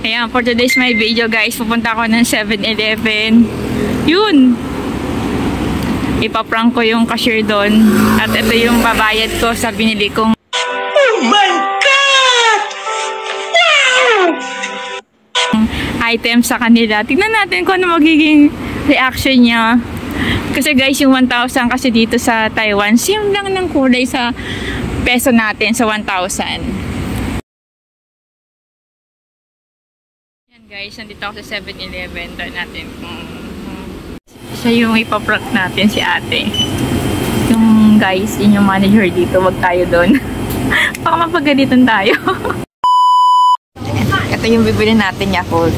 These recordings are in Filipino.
Ayan, for today's my video guys, pupunta ako ng 7-Eleven. Yun! Ipaprank ko yung cashier doon. At ito yung babayad ko sa binili kong oh my God! Item sa kanila. Tignan natin kung ano magiging reaction niya. Kasi guys, yung 1,000 kasi dito sa Taiwan, same lang ng kulay sa peso natin sa 1,000. Guys, nandito ako sa 7-Eleven. Doon natin siya yung ipaprank natin, si ate. Yung guys, yun yung manager dito. Wag tayo doon. Baka mapagalitan tayo. Ito yung bibili natin, Yakult.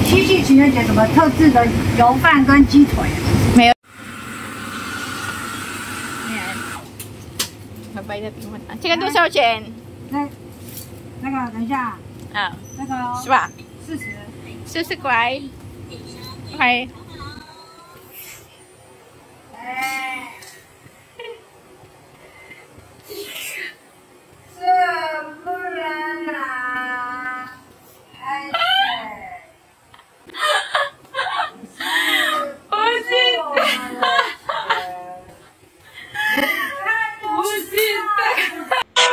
七夕情人节什么特制的油饭跟鸡腿？没有。Ayan. Babay natin mo. Chicken 多少钱？那个等一下，那个是吧40块。OK。是不然啦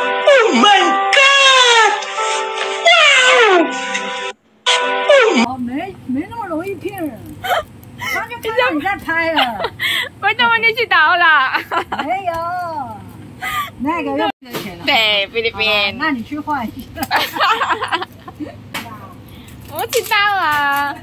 ，Oh my God!哦，没那么容易骗人，他就看到你在拍了。为什么你去倒了？没有，那个又没钱了。对，菲律宾。那你去换一下。我知道了。